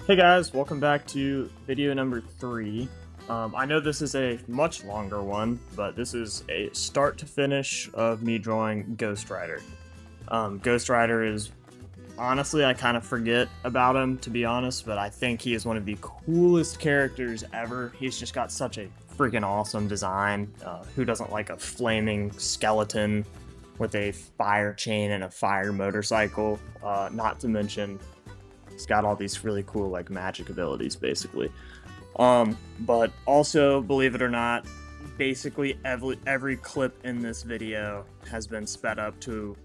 Hey guys, welcome back to video number 3. I know this is a much longer one, but this is a start to finish of me drawing Ghost Rider. Ghost Rider is, honestly, I kind of forget about him, to be honest, but I think he is one of the coolest characters ever. He's just got such a freaking awesome design. Who doesn't like a flaming skeleton with a fire chain and a fire motorcycle? Not to mention, he's got all these really cool like magic abilities basically. But also, believe it or not, basically every clip in this video has been sped up to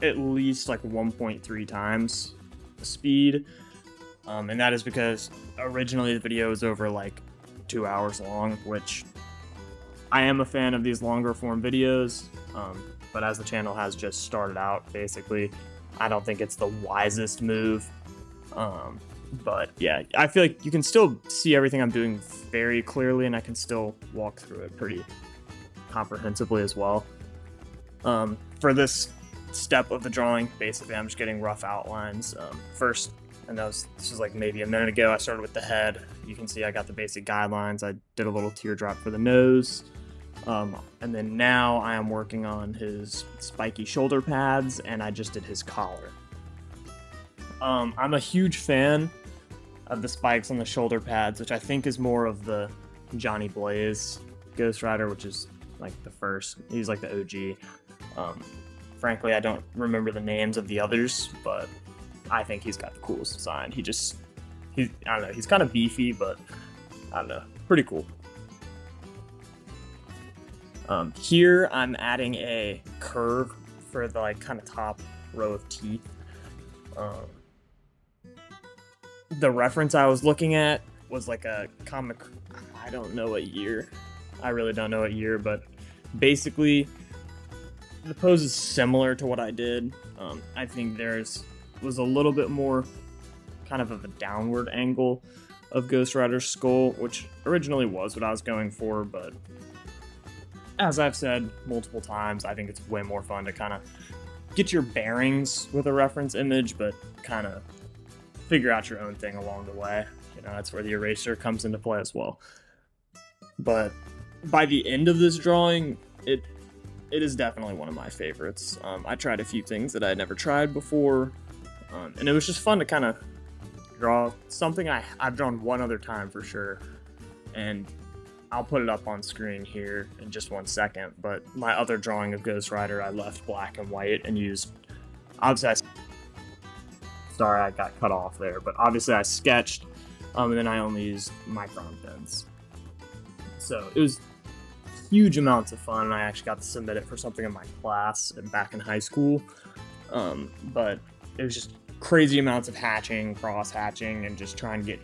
at least like 1.3 times the speed. And that is because originally the video was over like 2 hours long, which I am a fan of these longer form videos. But as the channel has just started out, basically, I don't think it's the wisest move. But yeah, I feel like you can still see everything I'm doing very clearly, and I can still walk through it pretty comprehensively as well. For this step of the drawing, basically I'm just getting rough outlines. First, and this was like maybe a minute ago, I started with the head. You can see I got the basic guidelines. I did a little teardrop for the nose. And then now I am working on his spiky shoulder pads, and I just did his collar. I'm a huge fan of the spikes on the shoulder pads, which I think is more of the Johnny Blaze Ghost Rider, which is like the first. He's like the OG. Frankly, I don't remember the names of the others, but I think he's got the coolest design. I don't know, he's kind of beefy, but I don't know, pretty cool. Here I'm adding a curve for the like kind of top row of teeth. The reference I was looking at was like a comic, I don't know what year. I really don't know what year, but basically the pose is similar to what I did. I think was a little bit more kind of a downward angle of Ghost Rider's skull, which originally was what I was going for, but as I've said multiple times, I think it's way more fun to kind of get your bearings with a reference image, but kind of figure out your own thing along the way. You know, that's where the eraser comes into play as well. But by the end of this drawing, it is definitely one of my favorites. I tried a few things that I had never tried before, and it was just fun to kind of draw something I've drawn one other time for sure, and I'll put it up on screen here in just 1 second, but my other drawing of Ghost Rider, I left black and white and used, obviously sorry I got cut off there, but obviously I sketched, and then I only used micron pens. So it was huge amounts of fun, and I actually got to submit it for something in my class back in high school. But it was just crazy amounts of hatching, cross hatching, and just trying to get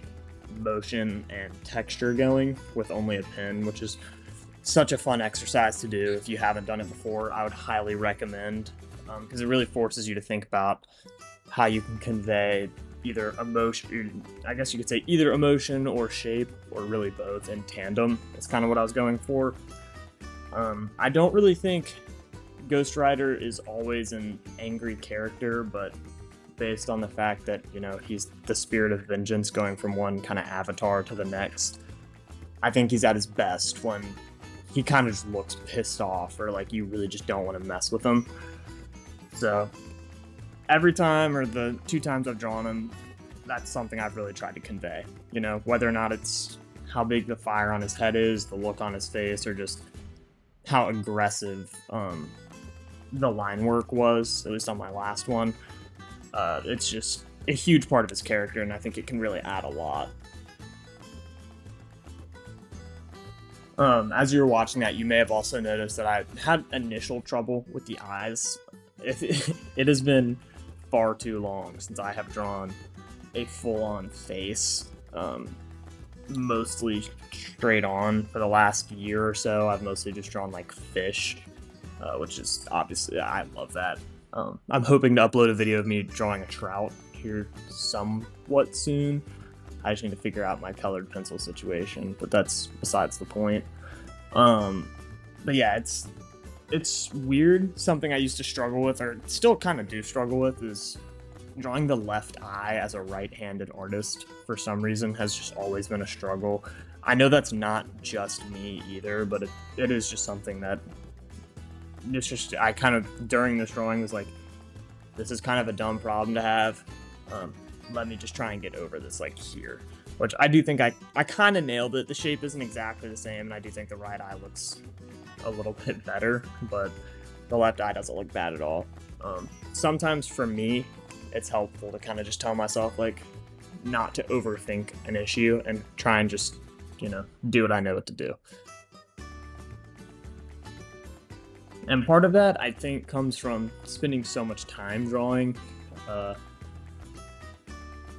motion and texture going with only a pen, which is such a fun exercise to do. If you haven't done it before, I would highly recommend, because it really forces you to think about how you can convey either emotion, I guess you could say either emotion or shape, or really both in tandem. That's kind of what I was going for. I don't really think Ghost Rider is always an angry character, but based on the fact that, you know, he's the spirit of vengeance going from one kind of avatar to the next, I think he's at his best when he kind of just looks pissed off, or like you really just don't want to mess with him. So every time, or the 2 times I've drawn him, that's something I've really tried to convey. You know, whether or not it's how big the fire on his head is, the look on his face, or just how aggressive the line work was, at least on my last one. It's just a huge part of his character, and I think it can really add a lot. As you were watching that, you may have also noticed that I had initial trouble with the eyes. It has been far too long since I have drawn a full-on face, mostly straight on. For the last year or so, I've mostly just drawn like fish, which is obviously, I love that. I'm hoping to upload a video of me drawing a trout here somewhat soon. I just need to figure out my colored pencil situation, but that's besides the point. But yeah, it's weird. Something I used to struggle with, or still kind of do struggle with, is drawing the left eye as a right-handed artist for some reason has just always been a struggle. I know that's not just me either, but it is just something that it's just I kind of during this drawing was like, this is kind of a dumb problem to have. Um, Let me just try and get over this like here, which I do think I kind of nailed it. The shape isn't exactly the same, and I do think the right eye looks a little bit better, but the left eye doesn't look bad at all. Sometimes for me, it's helpful to kind of just tell myself like not to overthink an issue and try and just do what I know what to do. And part of that I think comes from spending so much time drawing. Uh,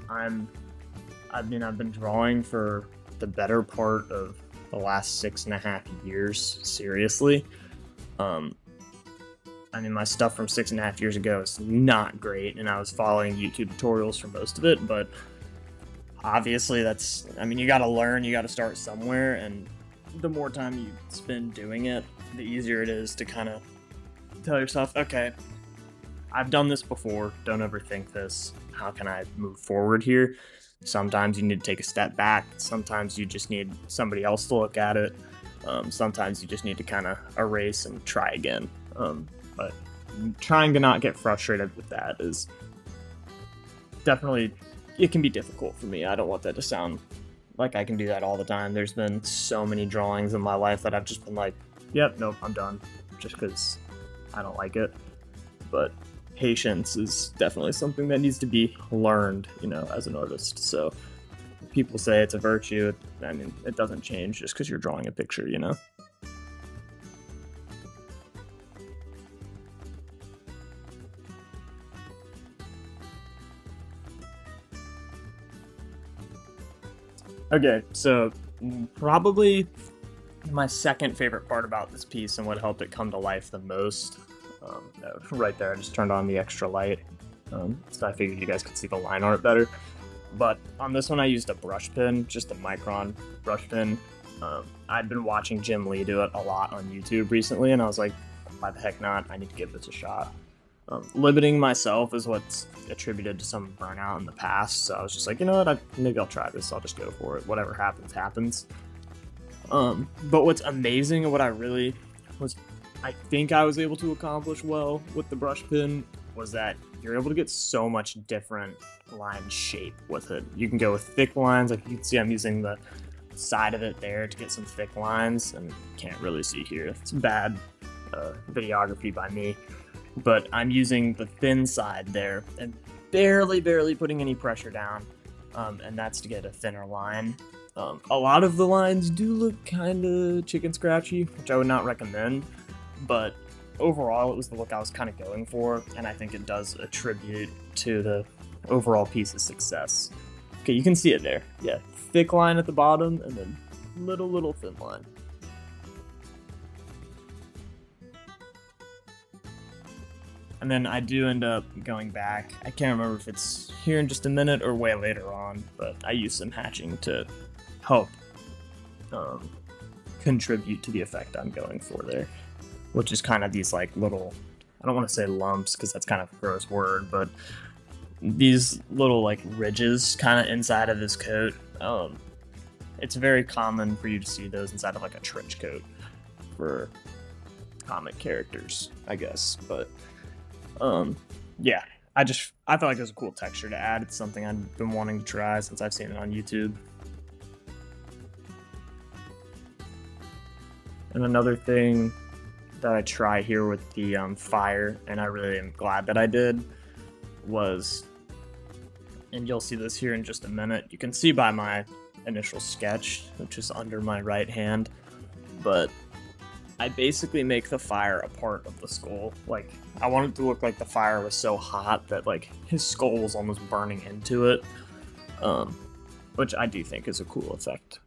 I've been drawing for the better part of the last 6.5 years, seriously. My stuff from 6.5 years ago is not great, and I was following YouTube tutorials for most of it, but obviously you gotta learn, you gotta start somewhere, and the more time you spend doing it, the easier it is to kind of tell yourself, okay, I've done this before, don't overthink this, how can I move forward here? Sometimes you need to take a step back, sometimes you just need somebody else to look at it, sometimes you just need to kind of erase and try again. But trying to not get frustrated with that is definitely, it can be difficult for me. I don't want that to sound like I can do that all the time. There's been so many drawings in my life that I've just been like, yep, nope, I'm done, just because I don't like it. But patience is definitely something that needs to be learned, as an artist. So people say it's a virtue. It doesn't change just because you're drawing a picture, Okay, so probably my second favorite part about this piece and what helped it come to life the most, right there, I just turned on the extra light, so I figured you guys could see the line art better. But on this one, I used a brush pen, just a Micron brush pen. I'd been watching Jim Lee do it a lot on YouTube recently, and I was like, why the heck not? I need to give this a shot. Limiting myself is what's attributed to some burnout in the past, so I was just like, you know what, maybe I'll try this, I'll just go for it, whatever happens, happens. But what's amazing and what I think I was able to accomplish well with the brush pen was that you're able to get so much different line shape with it. You can go with thick lines, like you can see I'm using the side of it there to get some thick lines, and can't really see here, it's bad videography by me. But I'm using the thin side there and barely putting any pressure down, and that's to get a thinner line. A lot of the lines do look kind of chicken scratchy, which I would not recommend, but overall it was the look I was kind of going for, and I think it does attribute to the overall piece's success. Okay, you can see it there. Yeah, thick line at the bottom, and then little thin line. And then I do end up going back. I can't remember if it's here in just a minute or way later on, but I use some hatching to help contribute to the effect I'm going for there, which is kind of these like little, I don't want to say lumps because that's kind of a gross word, but these little like ridges kind of inside of his coat. It's very common for you to see those inside of like a trench coat for comic characters, I guess, but yeah, I felt like it was a cool texture to add. It's something I've been wanting to try since I've seen it on YouTube. And another thing that I try here with the fire, and I really am glad that I did, was, and you'll see this here in just a minute, you can see by my initial sketch, which is under my right hand, but I basically make the fire a part of the skull. Like, I want it to look like the fire was so hot that like his skull was almost burning into it, which I do think is a cool effect.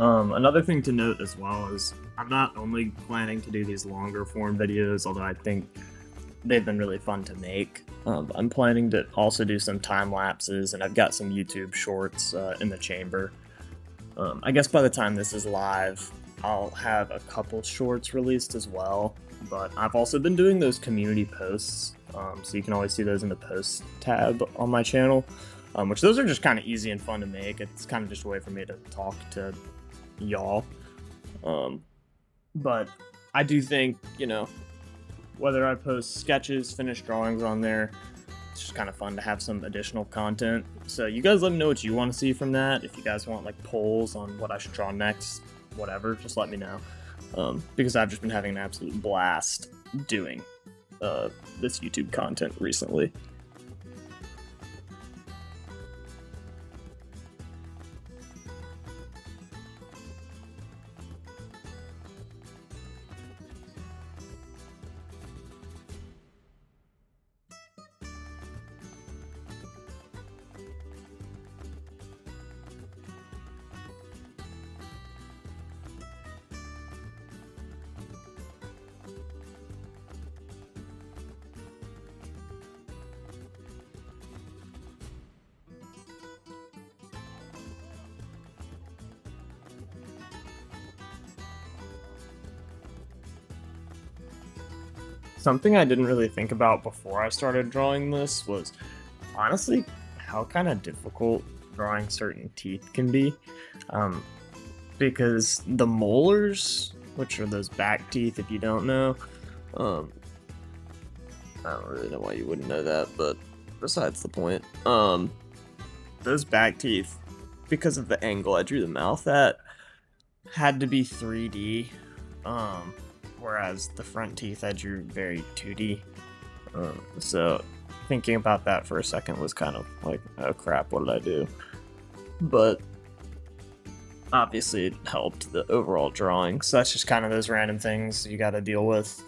Another thing to note as well is I'm not only planning to do these longer form videos, although I think they've been really fun to make. I'm planning to also do some time lapses, and I've got some YouTube shorts in the chamber. I guess by the time this is live, I'll have a couple shorts released as well. But I've also been doing those community posts, so you can always see those in the post tab on my channel. Which those are just kind of easy and fun to make. It's kind of just a way for me to talk to y'all. But I do think, whether I post sketches, finished drawings on there, it's just kind of fun to have some additional content. So you guys let me know what you want to see from that. If you guys want like polls on what I should draw next, whatever, just let me know. Because I've just been having an absolute blast doing this YouTube content recently. Something I didn't really think about before I started drawing this was honestly how kind of difficult drawing certain teeth can be. Because the molars, which are those back teeth if you don't know, I don't really know why you wouldn't know that, but besides the point, those back teeth, because of the angle I drew the mouth at, had to be 3D. Whereas the front teeth I drew very 2D. So thinking about that for a second was kind of like, oh crap, what did I do? But obviously it helped the overall drawing. So that's just kind of those random things you gotta deal with.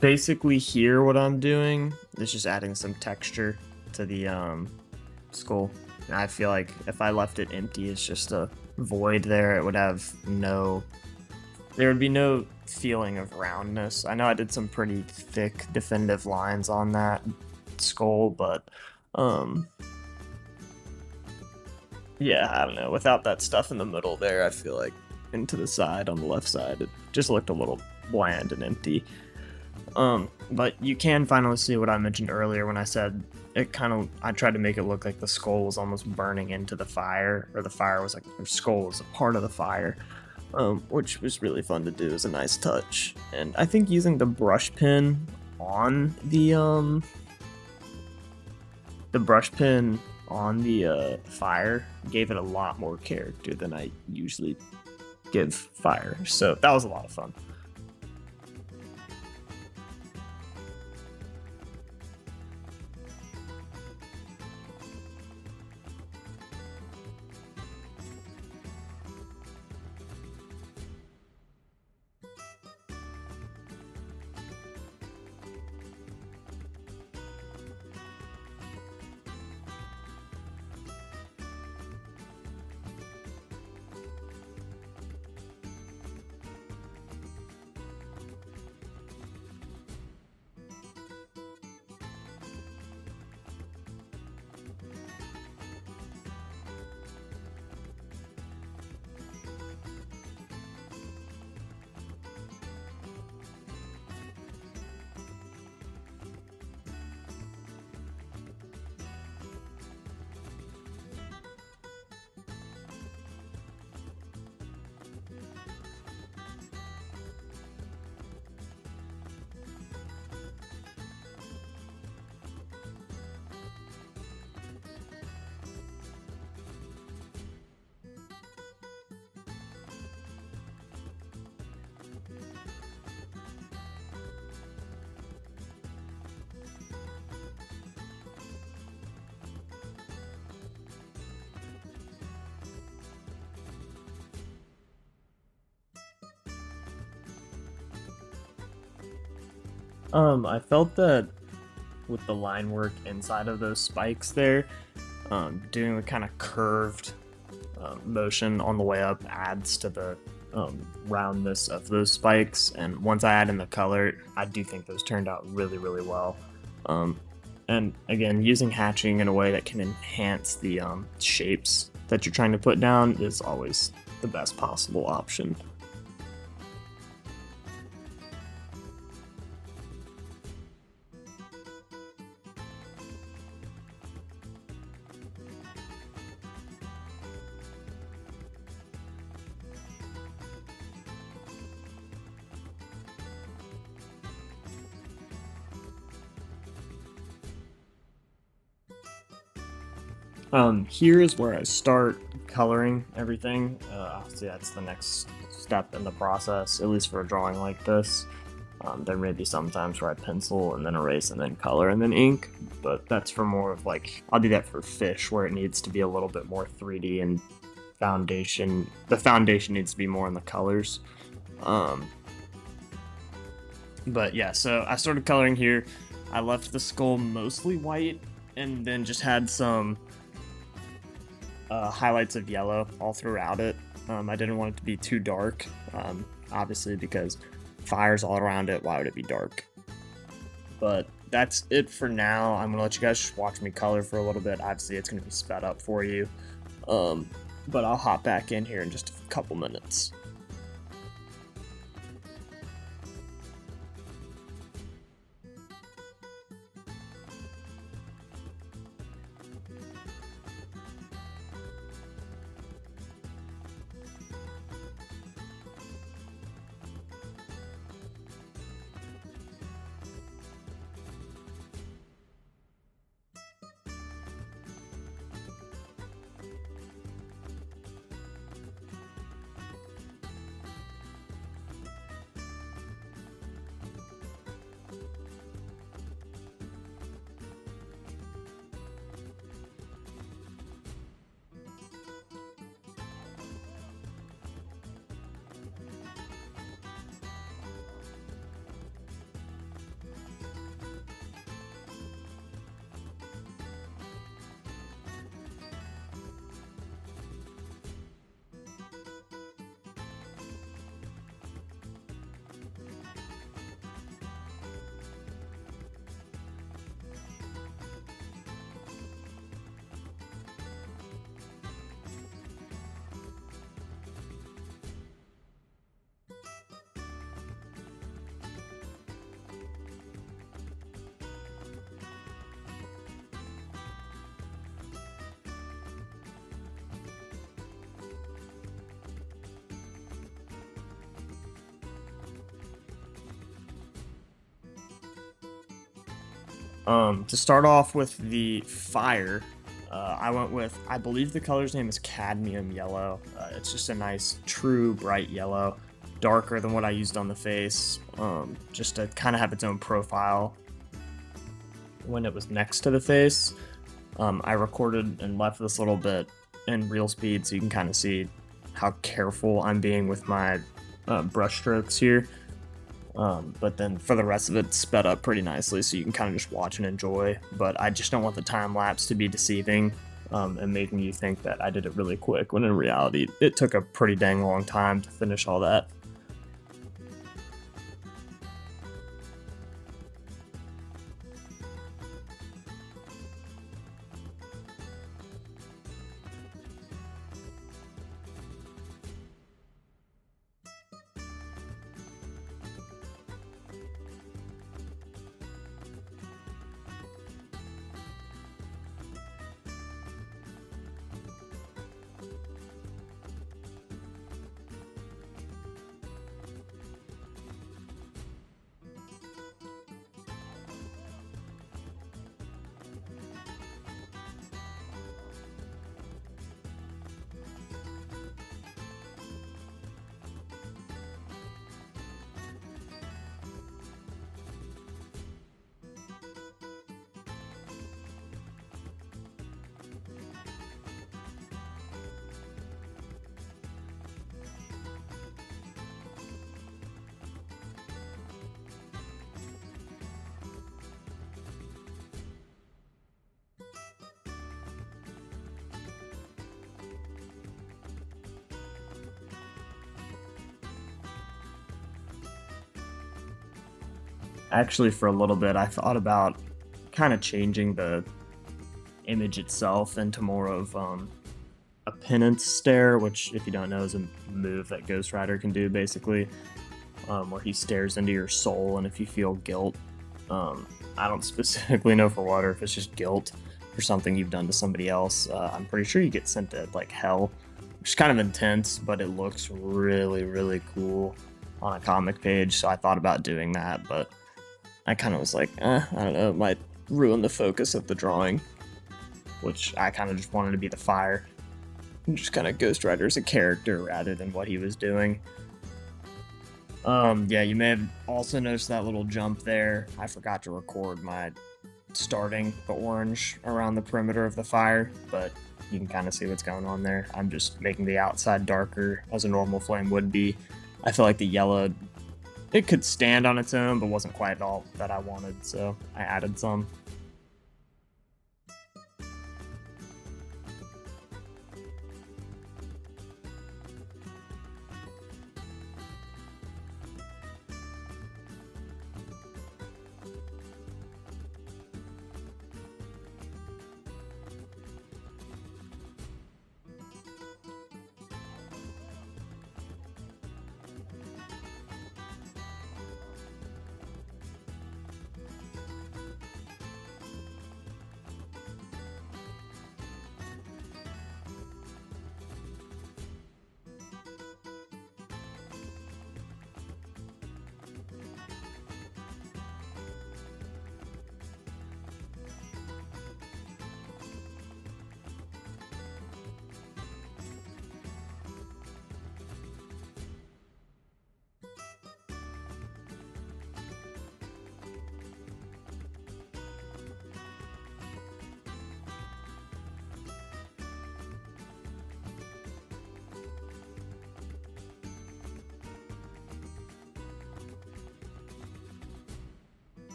basically here what I'm doing is just adding some texture to the skull. And I feel like if I left it empty, it's just a void there. It would have no, there would be no feeling of roundness. I know I did some pretty thick definitive lines on that skull, but um yeah, I don't know. Without that stuff in the middle there, I feel like into the side on the left side, it just looked a little bland and empty. But you can finally see what I mentioned earlier when I said it kind of, I tried to make it look like the skull was almost burning into the fire, or the fire was like, the skull was a part of the fire, which was really fun to do. It was a nice touch. And I think using the brush pen on the brush pen on the fire gave it a lot more character than I usually give fire. So that was a lot of fun. I felt that with the line work inside of those spikes there, doing the kind of curved motion on the way up adds to the roundness of those spikes. And once I add in the color, I do think those turned out really, really well. And again, using hatching in a way that can enhance the shapes that you're trying to put down is always the best possible option. Here is where I start coloring everything. Obviously, that's the next step in the process, at least for a drawing like this. There may be some times where I pencil and then erase and then color and then ink, but that's for more of like, I'll do that for fish where it needs to be a little bit more 3D and foundation. The foundation needs to be more in the colors. But yeah, so I started coloring here. I left the skull mostly white and then just had some highlights of yellow all throughout it. I didn't want it to be too dark, obviously, because fire's all around it. Why would it be dark? But that's it for now. I'm gonna let you guys watch me color for a little bit. Obviously, it's gonna be sped up for you, but I'll hop back in here in just a couple minutes. To start off with the fire, I went with, I believe the color's name is cadmium yellow. It's just a nice, true, bright yellow, darker than what I used on the face, just to kind of have its own profile. When it was next to the face, I recorded and left this little bit in real speed so you can kind of see how careful I'm being with my brush strokes here. But then for the rest of it, sped up pretty nicely so you can kind of just watch and enjoy. But I just don't want the time lapse to be deceiving and making you think that I did it really quick, when in reality, it took a pretty dang long time to finish all that. Actually, for a little bit, I thought about kind of changing the image itself into more of a penance stare, which, if you don't know, is a move that Ghost Rider can do, basically, where he stares into your soul, and if you feel guilt, I don't specifically know for what, or if it's just guilt for something you've done to somebody else, I'm pretty sure you get sent to, like, hell, which is kind of intense, but it looks really, really cool on a comic page, so I thought about doing that, but I kind of was like, I don't know, it might ruin the focus of the drawing, which I kind of just wanted to be the fire. Just kind of Ghost Rider as a character rather than what he was doing. Yeah, you may have also noticed that little jump there. I forgot to record my starting the orange around the perimeter of the fire, but you can kind of see what's going on there. I'm just making the outside darker as a normal flame would be. I feel like the yellow, it could stand on its own, but wasn't quite all that I wanted, so I added some.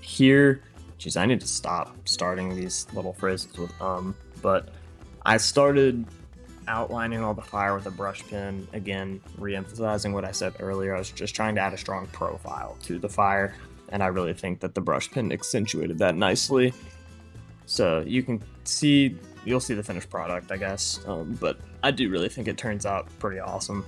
Here, geez, I need to stop starting these little phrases with but I started outlining all the fire with a brush pen, again, re-emphasizing what I said earlier. I was just trying to add a strong profile to the fire, and I really think that the brush pen accentuated that nicely. So you can see, you'll see the finished product, I guess, but I do really think it turns out pretty awesome.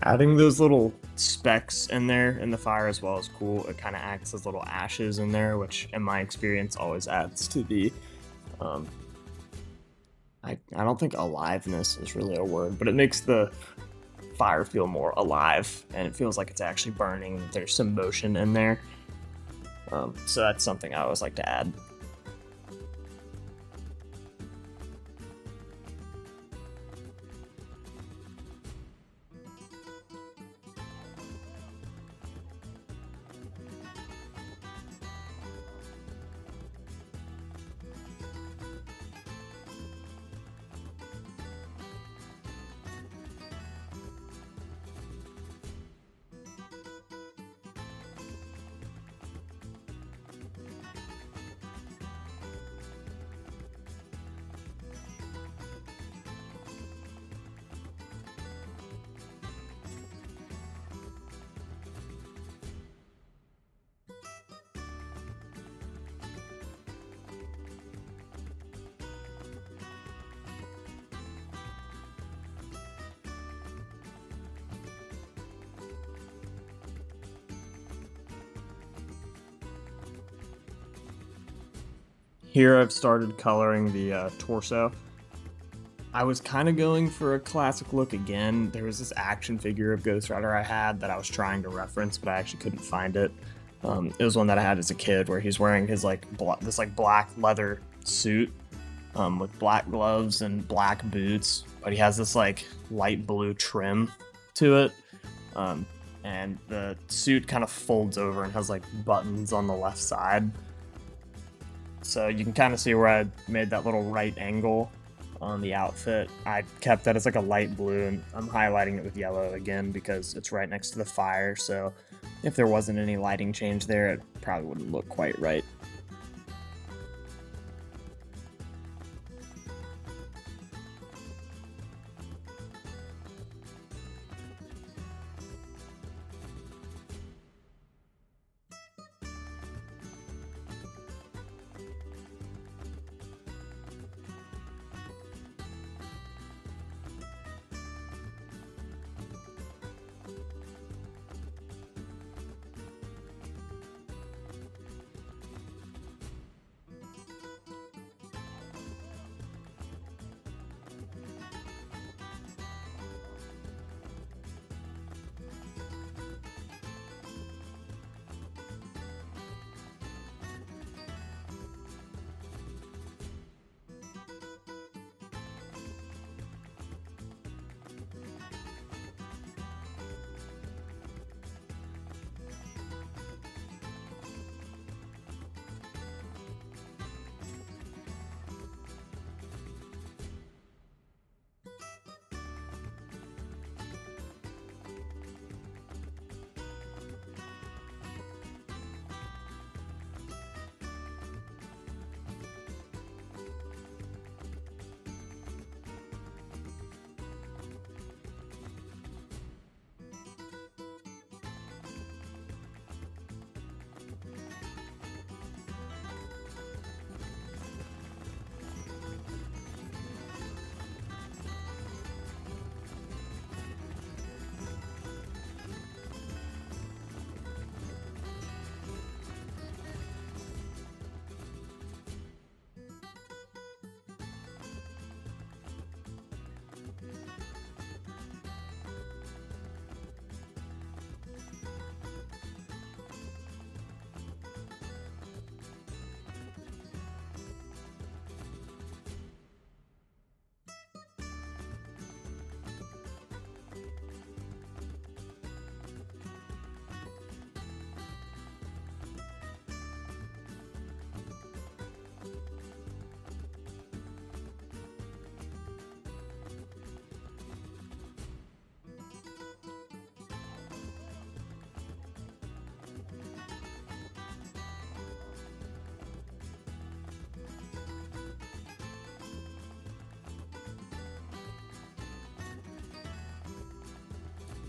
Adding those little specks in there in the fire as well is cool. It kind of acts as little ashes in there, which in my experience always adds to the um, I don't think aliveness is really a word, but it makes the fire feel more alive and it feels like it's actually burning. There's some motion in there. So that's something I always like to add. Here I've started coloring the torso. I was kind of going for a classic look again. There was this action figure of Ghost Rider I had that I was trying to reference, but I actually couldn't find it. It was one that I had as a kid where he's wearing his this black leather suit with black gloves and black boots, but he has this like light blue trim to it. And the suit kind of folds over and has like buttons on the left side. So you can kind of see where I made that little right angle on the outfit. I kept that as like a light blue, and I'm highlighting it with yellow again because it's right next to the fire. So if there wasn't any lighting change there, it probably wouldn't look quite right.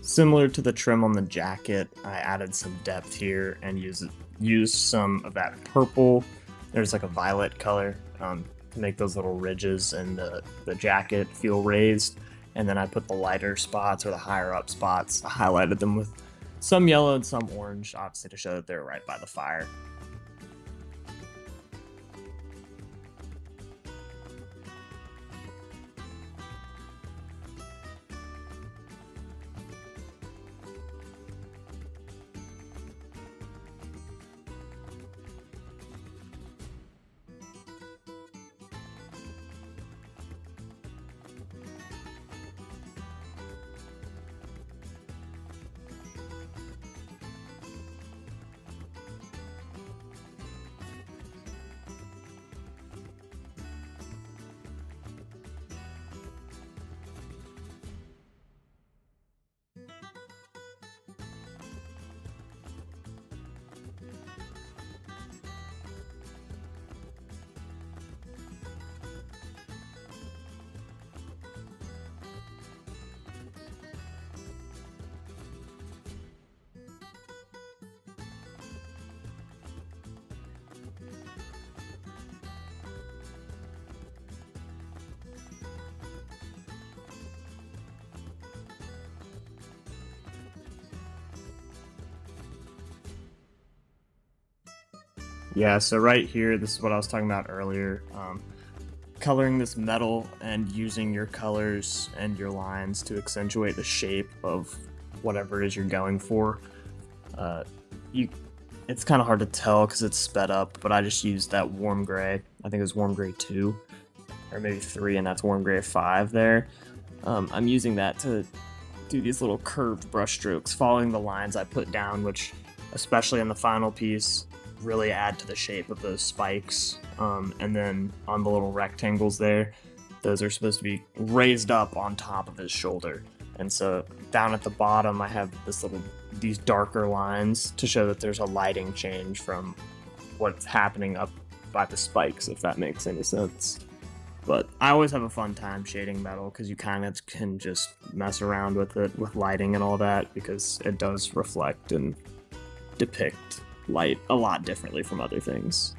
Similar to the trim on the jacket, I added some depth here and used some of that purple. There's like a violet color to make those little ridges and the jacket feel raised. and then I put the lighter spots or the higher up spots, I highlighted them with some yellow and some orange, obviously to show that they're right by the fire. Yeah, so right here, this is what I was talking about earlier. Coloring this metal and using your colors and your lines to accentuate the shape of whatever it is you're going for. Uh, you, it's kind of hard to tell because it's sped up, but I just used that warm gray. I think it was warm gray 2, or maybe 3, and that's warm gray 5 there. I'm using that to do these little curved brush strokes, following the lines I put down, which, especially in the final piece, really add to the shape of those spikes. And then on the little rectangles there, those are supposed to be raised up on top of his shoulder. And so down at the bottom, I have these darker lines to show that there's a lighting change from what's happening up by the spikes, if that makes any sense. But I always have a fun time shading metal because you kind of can just mess around with it with lighting and all that, because it does reflect and depict light a lot differently from other things.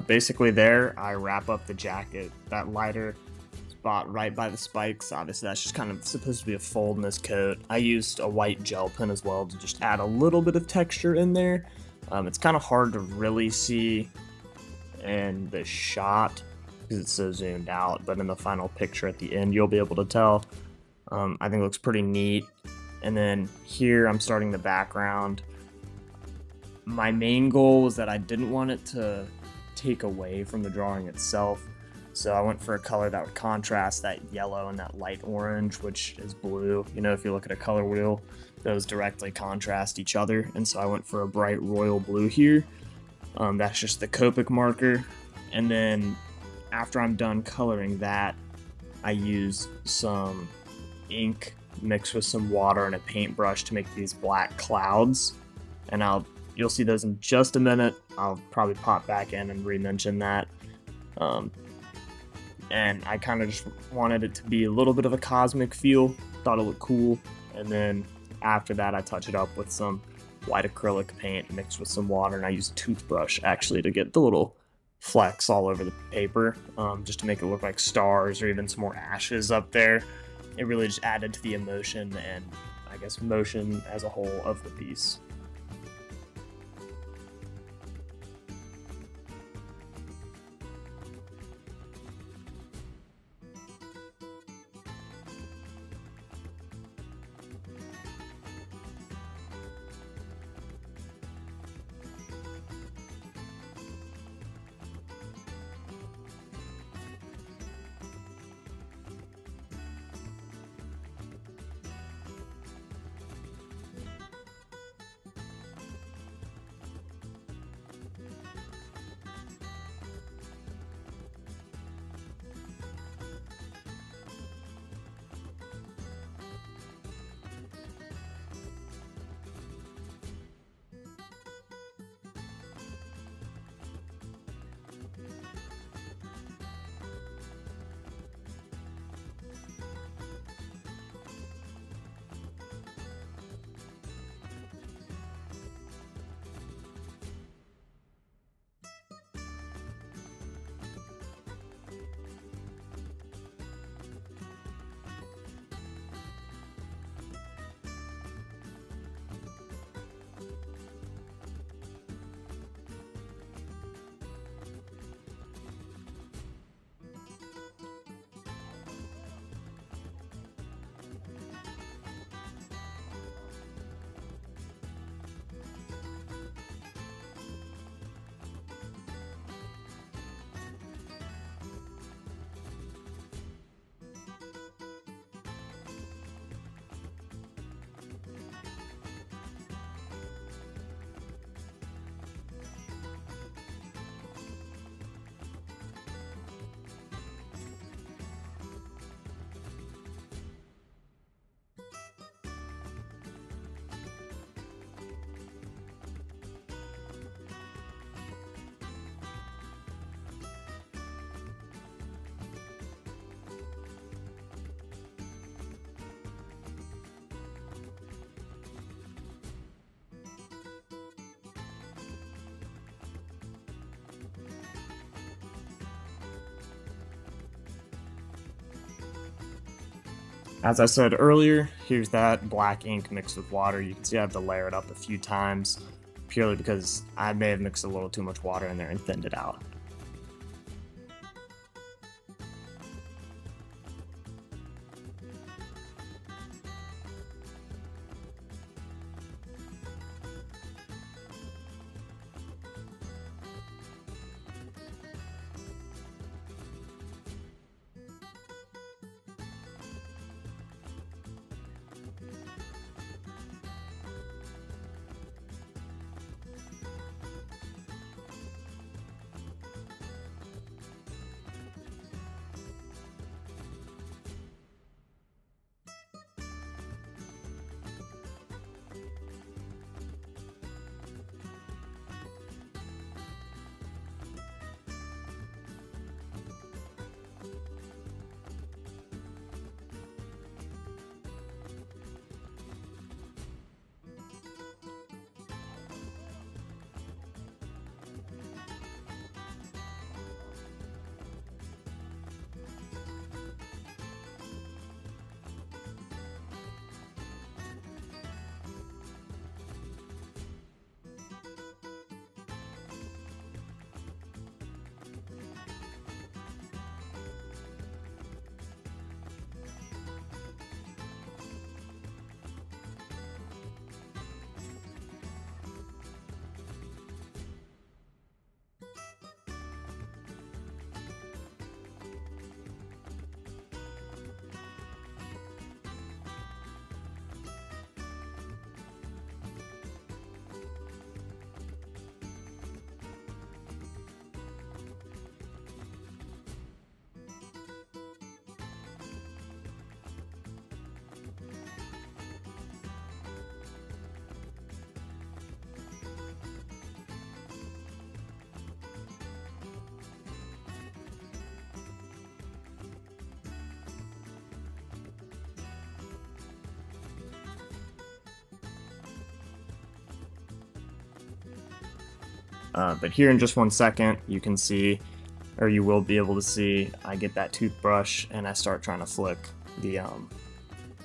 Basically there, I wrap up the jacket, that lighter spot right by the spikes. Obviously, that's just kind of supposed to be a fold in this coat. I used a white gel pen as well to just add a little bit of texture in there. It's kind of hard to really see in the shot because it's so zoomed out, but in the final picture at the end, you'll be able to tell. I think it looks pretty neat. And then here, I'm starting the background. My main goal was that I didn't want it to take away from the drawing itself. So I went for a color that would contrast that yellow and that light orange, which is blue. You know, if you look at a color wheel, those directly contrast each other. And so I went for a bright royal blue here. That's just the Copic marker. And then after I'm done coloring that, I use some ink mixed with some water and a paintbrush to make these black clouds. And you'll see those in just a minute. I'll probably pop back in and re-mention that. And I kind of just wanted it to be a little bit of a cosmic feel. Thought it looked cool. And then after that, I touch it up with some white acrylic paint mixed with some water, and I use a toothbrush actually to get the little flecks all over the paper, just to make it look like stars or even some more ashes up there. It really just added to the emotion and I guess motion as a whole of the piece. As I said earlier, here's that black ink mixed with water. You can see I have to layer it up a few times purely because I may have mixed a little too much water in there and thinned it out. But here in just 1 second, you can see, or you will be able to see, I get that toothbrush and I start trying to flick the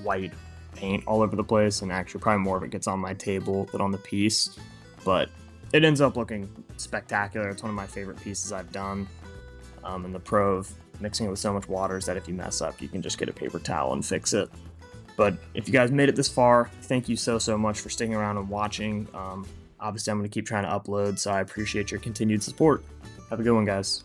white paint all over the place, and actually probably more of it gets on my table than on the piece, but it ends up looking spectacular. It's one of my favorite pieces I've done. And the pro of mixing it with so much water is that if you mess up, you can just get a paper towel and fix it. But if you guys made it this far, thank you so much for sticking around and watching. Obviously, I'm going to keep trying to upload, so I appreciate your continued support. Have a good one, guys.